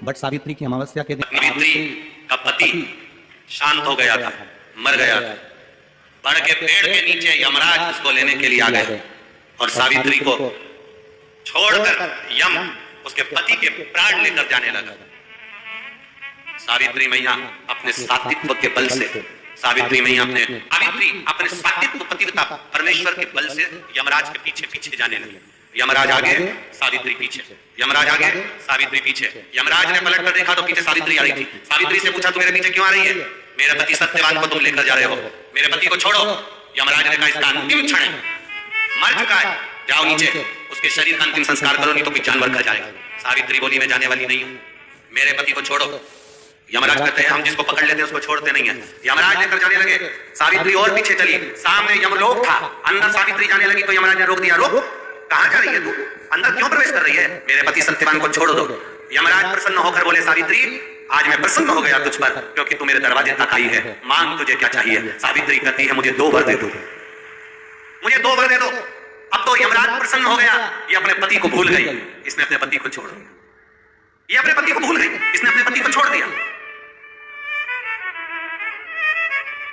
But Savitri की अमावस्या के दिन सावित्री का पति शांत हो गया था, मर गया था। बड़ के पेड़ के नीचे यमराज उसको लेने के लिए आ गए और सावित्री को छोड़कर यम उसके पति के प्राण लेकर जाने लगा। सावित्री मैया अपने सात्वित्व के बल से सावित्री अपने सात्वित्व पतिव्रता परमेश्वर के बल से यमराज के पीछे पीछे जाने लगी। यमराज आगे, सावित्री पीछे, यमराज आगे, सावित्री पीछे। यमराज ने पलट कर देखा तो पीछे सावित्री आ रही थी। सावित्री से पूछा, तू मेरे पीछे क्यों आ रही है? मेरे पति सत्यवान को तुम लेकर जा रहे हो, मेरे पति को छोड़ो। यमराज ने कहा, इसका अंतिम क्षण है, मर चुका है, जाओ नीचे उसके शरीर का अंतिम संस्कार करो, नहीं तो कोई जानवर खा जाएगा। सावित्री बोली, मैं जाने वाली नहीं हूं, मेरे पति को छोड़ो। यमराज कहते हैं, हम जिसको पकड़ लेते हैं उसको छोड़ते नहीं है। यमराज लेकर जाने लगे, सावित्री और पीछे चली। सामने यमलोक था, अंदर सावित्री जाने लगी तो यमराज ने रोक दिया। रोक, कहां जा रही है तू? अंदर क्यों प्रवेश कर रही है? मेरे पति सत्यवान को छोड़ दो। यमराज प्रसन्न होकर बोले, सावित्री आज मैं प्रसन्न हो गया तुझ पर, क्योंकि तू मेरे दरवाजे तक आई है। मांग तुझे क्या चाहिए? सावित्री कहती है, मुझे 2 वर दे दो, मुझे 2 वर दे दो। अब तो यमराज प्रसन्न हो गया। ये अपने पति को भूल गई, इसने अपने पति को छोड़ दिया। ये अपने पति को भूल गई, इसने अपने पति को छोड़ दिया।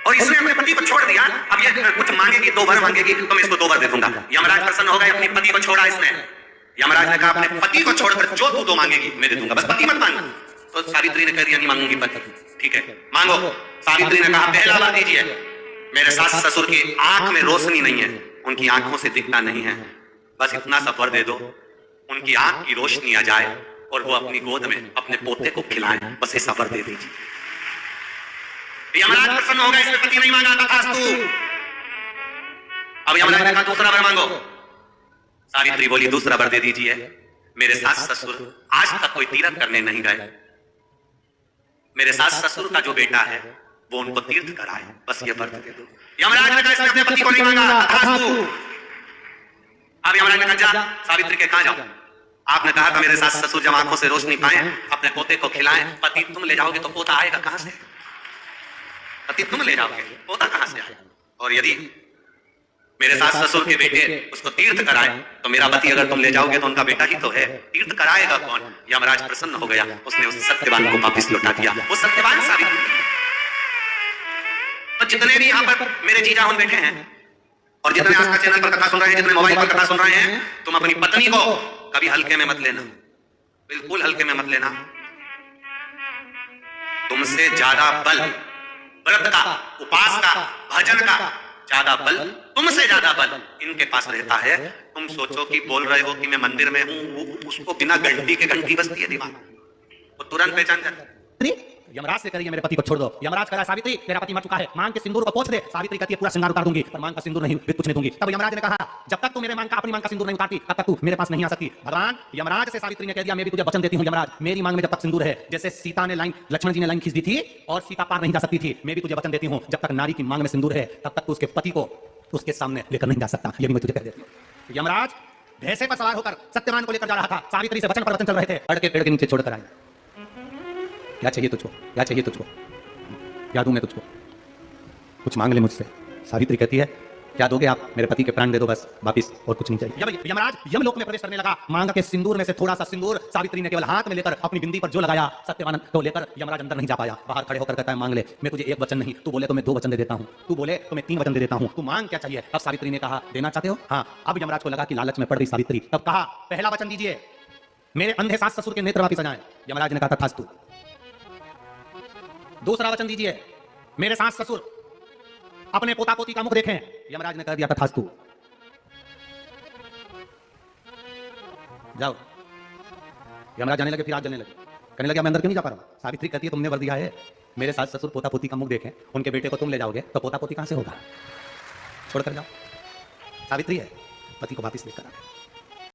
और इसने अपने पति को छोड़ दिया। अब ये कुछ मांगेगी, 2 वर मांगेगी तो मैं इसको 2 वर दे दूंगा। यमराज प्रसन्न हो गए, अपने पति को छोड़ा इसने। यमराज ने कहा, अपने पति को छोड़कर जो तू 2 मांगेगी मैं दे दूंगा, बस पति मत मांग। तो सावित्री ने कह दिया, नहीं मांगूंगी पति। ठीक है, मांगो। सावित्री ने कहा, पहला वर दीजिए। मेरे सास ससुर की आंख में रोशनी नहीं है, उनकी आंखों से दिखता नहीं है, बस इतना सा वर दे दो, उनकी आंख की रोशनी आ जाए और वो अपनी गोद में अपने पोते को खिलाएं, बस ऐसा वर दे दीजिए। यमराज प्रसन्न हो गया, इसने पति नहीं मांगा, तथास्तु। अब यमराज ने कहा, दूसरा वर मांगो। सावित्री बोली, दूसरा वर दे दीजिए। मेरे सास ससुर आज तक कोई तीर्थ करने नहीं गए, मेरे सास ससुर का जो बेटा है वो उनको तीर्थ कराए, बस ये वर दे दो। यमराज ने कहा, इसने अपने पति को नहीं मांगा, तथास्तु। अब यमराज ने कहा, जा सावित्री के कहां जाऊं? आपने कहा था मेरे सास ससुर जब आंखों से रोशनी पाए अपने पोते को खिलाएं। पति तुम ले जाओगे तो पोता आएगा कहां से? पति तुम ले जाओगे, पोता कहां से आएगा? और यदि मेरे सास ससुर के बेटे उसको तीर्थ कराए तो मेरा पति अगर तुम ले जाओगे तो उनका बेटा ही तो है, तीर्थ कराएगा कौन? यमराज प्रसन्न हो गया, उसने उस सत्यवान को वापस लौटा दिया। वो सत्यवान सावित्री। तो जितने भी यहाँ पर मेरे जीजा उन बैठे हैं और जितने आस्था चैनल पर कथा सुन रहे हैं, जितने मोबाइल पर कथा सुन रहे हैं, तुम अपनी पत्नी को कभी हल्के में मत लेना, बिल्कुल हल्के में मत लेना। तुमसे ज्यादा बल व्रत का, उपास का, भजन का ज्यादा बल, तुमसे ज्यादा बल इनके पास रहता है। तुम सोचो कि बोल रहे हो कि मैं मंदिर में हूं, उसको बिना घंटी के घंटी बजती है दिमाग, वो तुरंत पहचान जाता है। यमराज से करिए, मेरे पति को छोड़ दो। यमराज कहा, सावित्री तेरा पति मर चुका है, मांग के सिंदूर को पोंछ दे। सावित्री कहती है, पूरा श्रृंगार उतार दूंगी पर मांग का सिंदूर नहीं, कुछ नहीं दूंगी। तब यमराज ने कहा, जब तक तू मेरे मांग का, अपनी मांग का सिंदूर नहीं उतारती तब तक तू मेरे पास नहीं आ सकती। भगवान यमराज से सावित्री ने कह दिया, मैं भी तुझे वचन देती हूं यमराज, मेरी मांग में जब तक सिंदूर है, जैसे सीता ने लाइन, लक्ष्मण जी ने लाइन खींच दी थी और सीता पार नहीं जा सकती थी, मैं भी तुझे वचन देती हूं, जब तक नारी की मांग में सिंदूर है तब तक तू उसके पति को उसके सामने लेकर नहीं जा सकता। ये भी मैं तुझे कह देती हूं। यमराज भैंसे पर सवार होकर सत्यवान को लेकर जा रहा था। सावित्री से वचन पर वचन चल रहे थे। अड़ के पेड़ के नीचे छोड़कर आए। क्या चाहिए तुझको? क्या चाहिए तुझको? क्या दूं मैं तुझको? कुछ मांग ले मुझसे। सावित्री कहती है, क्या दोगे आप? मेरे पति के प्राण दे दो बस, वापिस, और कुछ नहीं चाहिए। यमराज यमलोक में प्रवेश करने लगा। मांग के सिंदूर में से थोड़ा सा सिंदूर सावित्री ने केवल हाथ में लेकर अपनी बिंदी पर जो लगाया, सत्यवान को लेकर यमराज अंदर नहीं जा पाया। बाहर खड़े होकर कहता है, मांग ले, मैं तुझे 1 वचन नहीं, तू बोले तो मैं 2 वचन दे देता हूं, तू बोले तो मैं 3 वचन दे देता हूं, तू मांग क्या चाहिए? अब सावित्री ने कहा, देना चाहते हो? हाँ। अब यमराज को लगा कि लालच में पड़ गई सावित्री। तब कहा, पहला वचन दीजिए, मेरे अंधे सास ससुर के नेत्र वापिस आ जाएं। यमराज ने कहा, तथास्तु। दूसरा वचन दीजिए, मेरे सास ससुर अपने पोता पोती का मुख देखें। यमराज ने कह दिया, तथास्तु। जाओ। यमराज जाने लगे, फिर आग जलने लगे, कहने लगे, मैं अंदर क्यों नहीं जा पा रहा हूं? सावित्री कहती है, तुमने वर दिया है, मेरे सास ससुर पोता पोती का मुख देखें, उनके बेटे को तुम ले जाओगे तो पोता पोती कहां से होगा? छोड़कर जाओ। सावित्री है, पति को वापिस लेकर आ।